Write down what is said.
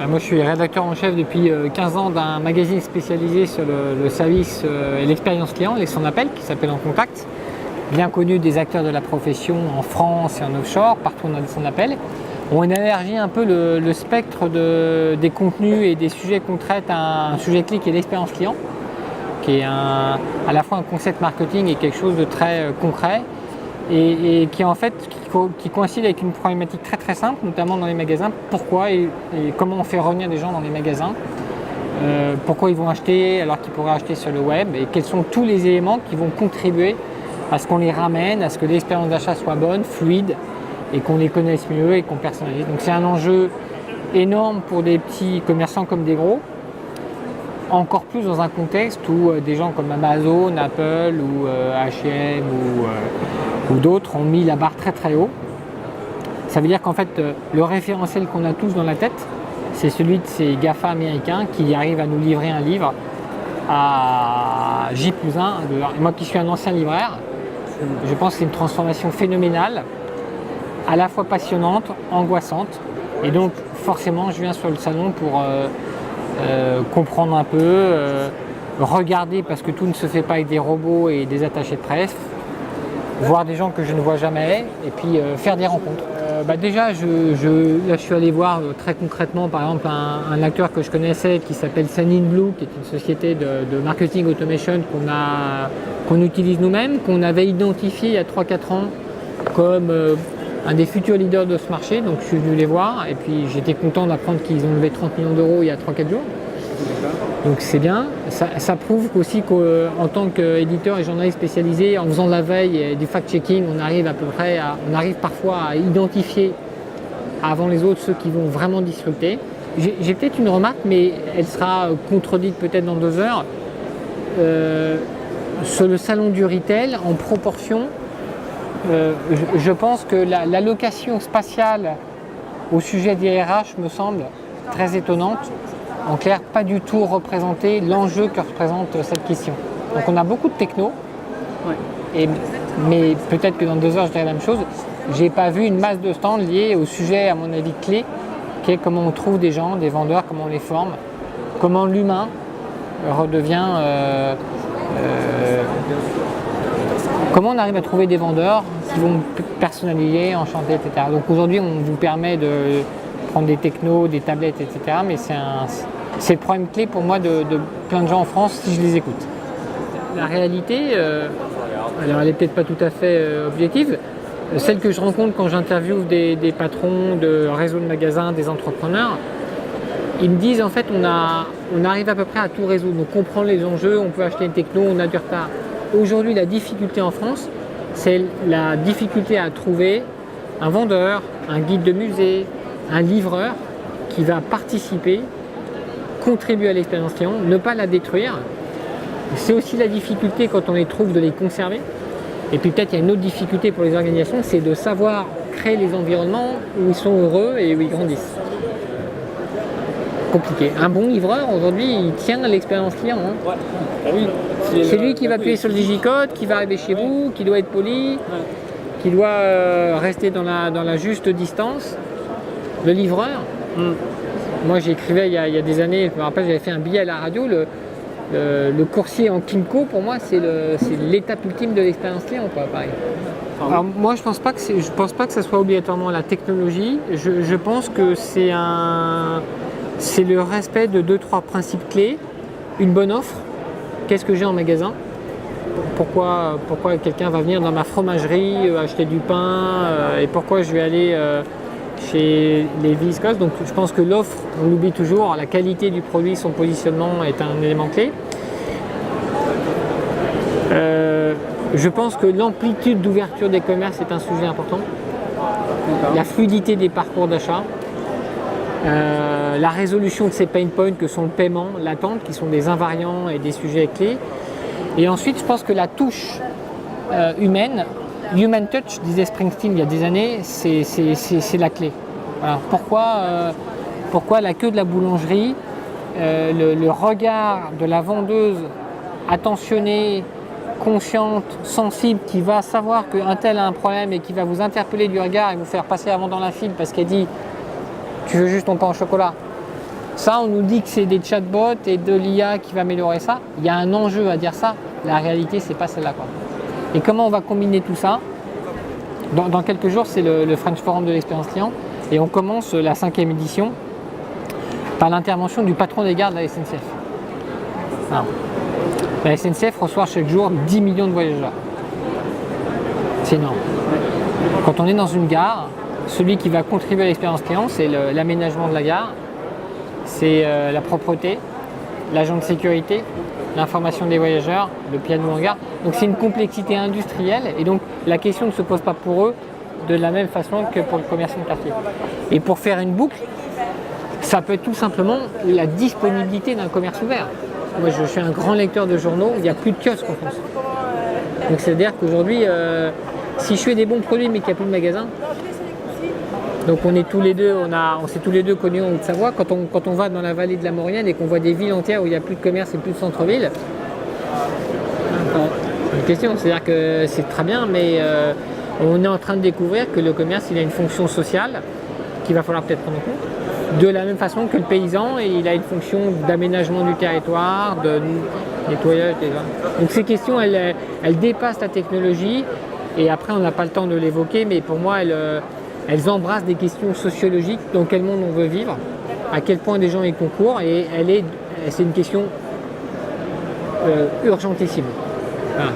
Moi, je suis rédacteur en chef depuis 15 ans d'un magazine spécialisé sur le service et l'expérience client, les Son Appel, qui s'appelle En Contact, bien connu des acteurs de la profession en France et en offshore, partout on a des Son Appel. On élargit un peu le spectre des contenus et des sujets qu'on traite à un sujet clé qui est l'expérience client, qui est à la fois un concept marketing et quelque chose de très concret. Et qui en fait qui coïncide avec une problématique très très simple, notamment dans les magasins. Pourquoi et comment on fait revenir des gens dans les magasins, pourquoi ils vont acheter alors qu'ils pourraient acheter sur le web, et quels sont tous les éléments qui vont contribuer à ce qu'on les ramène, à ce que l'expérience d'achat soit bonne, fluide, et qu'on les connaisse mieux et qu'on personnalise. Donc c'est un enjeu énorme pour des petits commerçants comme des gros, encore plus dans un contexte où des gens comme Amazon, Apple ou H&M ou d'autres ont mis la barre très très haut. Ça veut dire qu'en fait le référentiel qu'on a tous dans la tête, c'est celui de ces GAFA américains qui arrivent à nous livrer un livre à J+1 $. Et moi qui suis un ancien libraire, je pense que c'est une transformation phénoménale, à la fois passionnante, angoissante. Et donc forcément je viens sur le salon pour comprendre un peu, regarder, parce que tout ne se fait pas avec des robots et des attachés de presse, voir des gens que je ne vois jamais, et puis faire des rencontres. Déjà, là, je suis allé voir très concrètement, par exemple, un acteur que je connaissais qui s'appelle Sendinblue, qui est une société de marketing automation qu'on utilise nous-mêmes, qu'on avait identifié il y a 3-4 ans comme un des futurs leaders de ce marché. Donc je suis venu les voir, et puis j'étais content d'apprendre qu'ils ont levé 30 millions d'euros il y a 3-4 jours. Donc c'est bien, ça prouve aussi qu'en tant qu'éditeur et journaliste spécialisé, en faisant de la veille et du fact-checking, on arrive parfois à identifier avant les autres ceux qui vont vraiment disrupter. J'ai peut-être une remarque, mais elle sera contredite peut-être dans 2 heures. Sur le salon du retail, en proportion, je pense que l'allocation spatiale au sujet des RH me semble très étonnante. En clair, pas du tout représenter l'enjeu que représente cette question. Donc on a beaucoup de techno, mais peut-être que dans 2 heures je dirai la même chose. J'ai pas vu une masse de stands liés au sujet, à mon avis, clé, qui est comment on trouve des gens, des vendeurs, comment on les forme, comment l'humain redevient... comment on arrive à trouver des vendeurs qui vont personnaliser, enchanter, etc. Donc aujourd'hui, on vous permet de prendre des technos, des tablettes, etc. Mais c'est le problème clé pour moi de plein de gens en France si je les écoute. La réalité, alors elle n'est peut-être pas tout à fait objective, celle que je rencontre quand j'interviewe des patrons de réseaux de magasins, des entrepreneurs, ils me disent en fait on arrive à peu près à tout résoudre, on comprend les enjeux, on peut acheter une techno, on a du retard. Aujourd'hui, la difficulté en France, c'est la difficulté à trouver un vendeur, un guide de musée, un livreur qui va participer, contribuer à l'expérience client, ne pas la détruire. C'est aussi la difficulté quand on les trouve de les conserver. Et puis peut-être il y a une autre difficulté pour les organisations, c'est de savoir créer les environnements où ils sont heureux et où ils grandissent. Compliqué. Un bon livreur aujourd'hui, il tient l'expérience client. Hein. Oui. C'est lui qui va appuyer sur le digicode, qui va arriver chez vous, qui doit être poli, qui doit rester dans la juste distance. Le livreur, moi j'écrivais il y a des années, je me rappelle, j'avais fait un billet à la radio, le coursier en Kimco, pour moi c'est l'étape ultime de l'expérience client, quoi, pareil. Alors moi je pense pas que ça soit obligatoirement la technologie, je pense que c'est le respect de 2-3 principes clés. Une bonne offre, qu'est-ce que j'ai en magasin, pourquoi quelqu'un va venir dans ma fromagerie acheter du pain, et pourquoi je vais aller chez les Viscos. Donc je pense que l'offre, on l'oublie toujours, la qualité du produit, son positionnement est un élément clé. Je pense que l'amplitude d'ouverture des commerces est un sujet important. La fluidité des parcours d'achat. La résolution de ces pain points que sont le paiement, l'attente, qui sont des invariants et des sujets clés. Et ensuite, je pense que la touche humaine, human touch, disait Springsteen il y a des années, c'est la clé. Alors pourquoi la queue de la boulangerie, le regard de la vendeuse attentionnée, consciente, sensible, qui va savoir qu'un tel a un problème et qui va vous interpeller du regard et vous faire passer avant dans la file parce qu'elle dit « tu veux juste ton pain au chocolat ?» Ça, on nous dit que c'est des chatbots et de l'IA qui va améliorer ça. Il y a un enjeu à dire ça. La réalité, c'est pas celle-là, quoi. Et comment on va combiner tout ça? Dans quelques jours, c'est le French Forum de l'expérience client. Et on commence la 5e édition par l'intervention du patron des gares de la SNCF. Alors, la SNCF reçoit chaque jour 10 millions de voyageurs. C'est énorme. Quand on est dans une gare, celui qui va contribuer à l'expérience client, c'est l'aménagement de la gare, c'est la propreté, l'agent de sécurité, l'information des voyageurs, le piano en gare. Donc c'est une complexité industrielle et donc la question ne se pose pas pour eux de la même façon que pour le commerçant de quartier. Et pour faire une boucle, ça peut être tout simplement la disponibilité d'un commerce ouvert. Moi je suis un grand lecteur de journaux, il n'y a plus de kiosques en France. Donc c'est-à-dire qu'aujourd'hui, si je fais des bons produits mais qu'il n'y a plus de magasins, donc on est tous les deux, on s'est tous les deux connus en Haute-Savoie, quand on va dans la vallée de la Maurienne et qu'on voit des villes entières où il n'y a plus de commerce et plus de centre-ville, c'est une question, c'est-à-dire que c'est très bien, mais on est en train de découvrir que le commerce il a une fonction sociale qu'il va falloir peut-être prendre en compte, de la même façon que le paysan, et il a une fonction d'aménagement du territoire, de nettoyage, etc. Donc ces questions, elles dépassent la technologie, et après on n'a pas le temps de l'évoquer, mais pour moi elles embrassent des questions sociologiques, dans quel monde on veut vivre, à quel point des gens y concourent, et c'est une question urgentissime. Voilà.